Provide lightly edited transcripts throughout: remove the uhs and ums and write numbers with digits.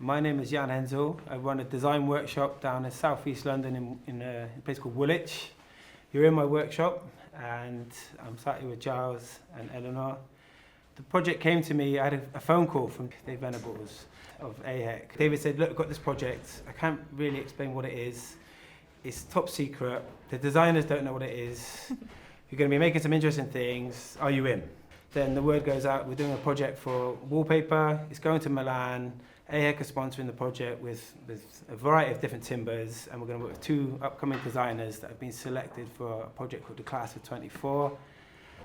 My name is Jan Hendzel. I run a design workshop down in southeast London in a place called Woolwich. You're in my workshop and I'm sat here with Giles and Eleanor. The project came to me, I had a phone call from Dave Venables of AHEC. David said, look, I've got this project. I can't really explain what it is. It's top secret. The designers don't know what it is. You're going to be making some interesting things. Are you in? Then the word goes out, we're doing a project for Wallpaper. It's going to Milan. AHEC is sponsoring the project with a variety of different timbers, and we're going to work with two upcoming designers that have been selected for a project called the Class of 24.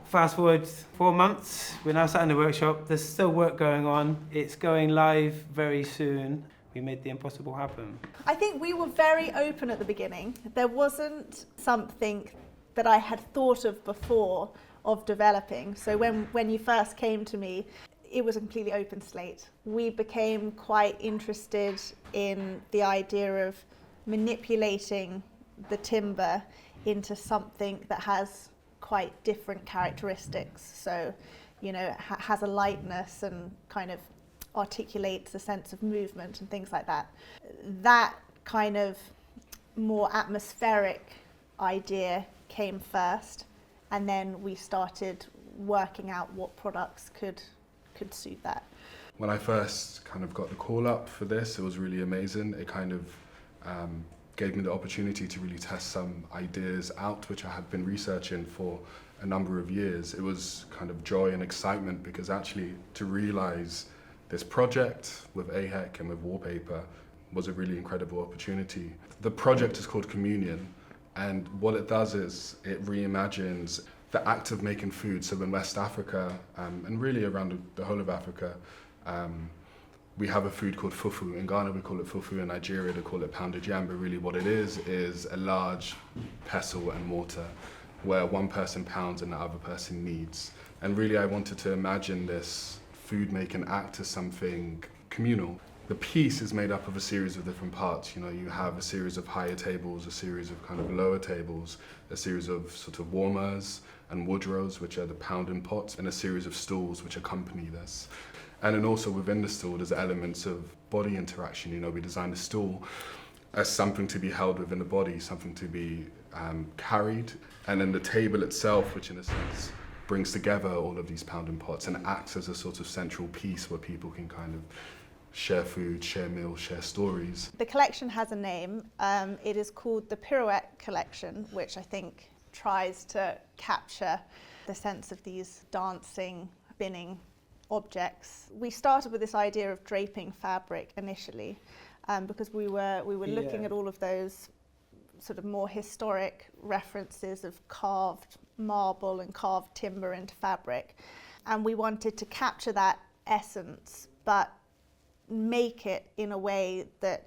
Fast forward 4 months, we're now sat in the workshop. There's still work going on. It's going live very soon. We made the impossible happen. I think we were very open at the beginning. There wasn't something that I had thought of before of developing. So when you first came to me, it was a completely open slate. We became quite interested in the idea of manipulating the timber into something that has quite different characteristics. So, has a lightness and kind of articulates a sense of movement and things like that. That kind of more atmospheric idea came first, and then we started working out what products could suit that. When I first kind of got the call up for this, it was really amazing. It kind of gave me the opportunity to really test some ideas out, which I had been researching for a number of years. It was kind of joy and excitement because actually to realize this project with AHEC and with Wallpaper was a really incredible opportunity. The project is called Communion, and what it does is it reimagines the act of making food. So in West Africa, and really around the whole of Africa, we have a food called fufu. In Ghana we call it fufu, in Nigeria they call it pounded yam, but really what it is a large pestle and mortar where one person pounds and the other person kneads. And really I wanted to imagine this food making act as something communal. The piece is made up of a series of different parts. You have a series of higher tables, a series of kind of lower tables, a series of sort of warmers and woodrows, which are the pounding pots, and a series of stools which accompany this. And then also within the stool, there's elements of body interaction. We designed the stool as something to be held within the body, something to be carried. And then the table itself, which in a sense brings together all of these pounding pots and acts as a sort of central piece where people can kind of share food, share meals, share stories. The collection has a name. It is called the Pirouette collection, which I think tries to capture the sense of these dancing, spinning objects. We started with this idea of draping fabric initially, because we were looking at all of those sort of more historic references of carved marble and carved timber into fabric, and we wanted to capture that essence but make it in a way that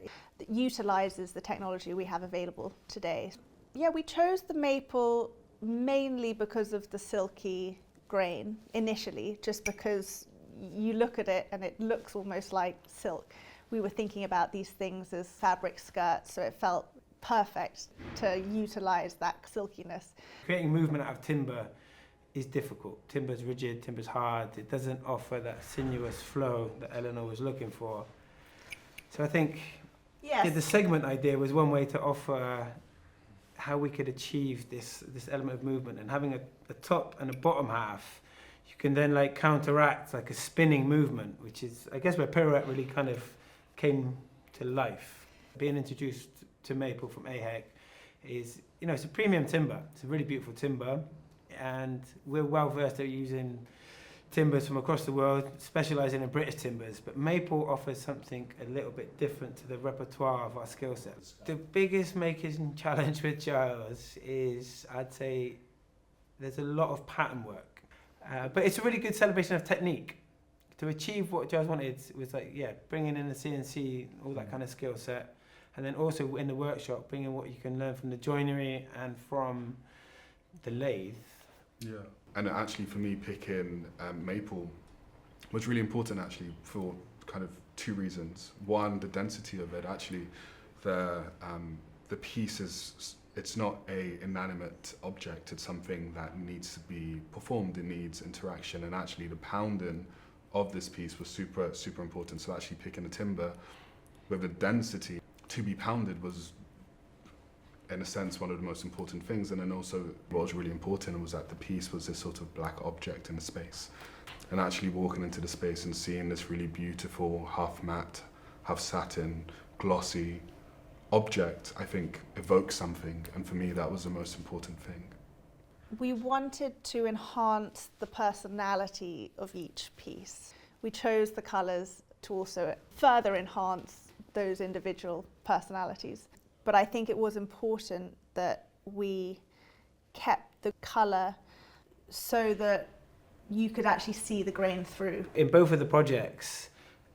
utilizes the technology we have available today. Yeah, we chose the maple mainly because of the silky grain initially, just because you look at it and it looks almost like silk. We were thinking about these things as fabric skirts, so it felt perfect to utilize that silkiness. Creating movement out of timber is difficult. Timber's rigid, timber's hard. It doesn't offer that sinuous flow that Eleanor was looking for. So I think the segment idea was one way to offer how we could achieve this element of movement, and having a top and a bottom half, you can then counteract a spinning movement, which is, I guess, where Pirouette really kind of came to life. Being introduced to maple from AHEC is, it's a premium timber. It's a really beautiful timber, and we're well versed at using timbers from across the world, specialising in British timbers, but maple offers something a little bit different to the repertoire of our skill sets. The biggest making challenge with Giles is, I'd say, there's a lot of pattern work, but it's a really good celebration of technique. To achieve what Giles wanted was bringing in the CNC, all that kind of skill set, and then also in the workshop, bringing what you can learn from the joinery and from the lathe. Yeah. And actually for me, picking maple was really important actually for kind of two reasons. One, the density of it. Actually, the piece it's not a inanimate object. It's something that needs to be performed. It needs interaction, and actually the pounding of this piece was super important. So actually picking the timber with the density to be pounded was, in a sense, one of the most important things. And then also what was really important was that the piece was this sort of black object in the space. And actually walking into the space and seeing this really beautiful, half matte, half satin, glossy object, I think evokes something. And for me, that was the most important thing. We wanted to enhance the personality of each piece. We chose the colours to also further enhance those individual personalities. But I think it was important that we kept the colour so that you could actually see the grain through. In both of the projects,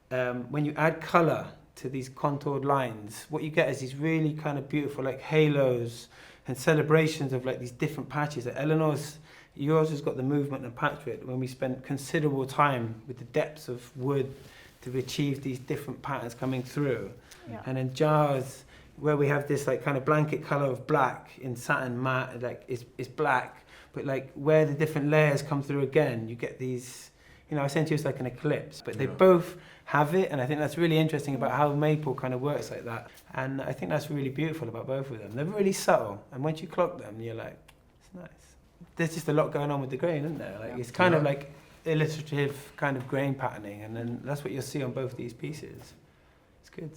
when you add colour to these contoured lines, what you get is these really kind of beautiful like halos and celebrations of like these different patches. Yours has got the movement and patch to it. When we spent considerable time with the depths of wood to achieve these different patterns coming through. Yeah. And in Giles, where we have this like kind of blanket colour of black in satin matte, like it's black, but like where the different layers come through again, you get these, essentially it's like an eclipse, but they both have it, and I think that's really interesting about how maple kind of works like that. And I think that's really beautiful about both of them. They're really subtle, and once you clock them, you're like, it's nice. There's just a lot going on with the grain, isn't there? Like it's kind of like illustrative kind of grain patterning, and then that's what you'll see on both these pieces. It's good.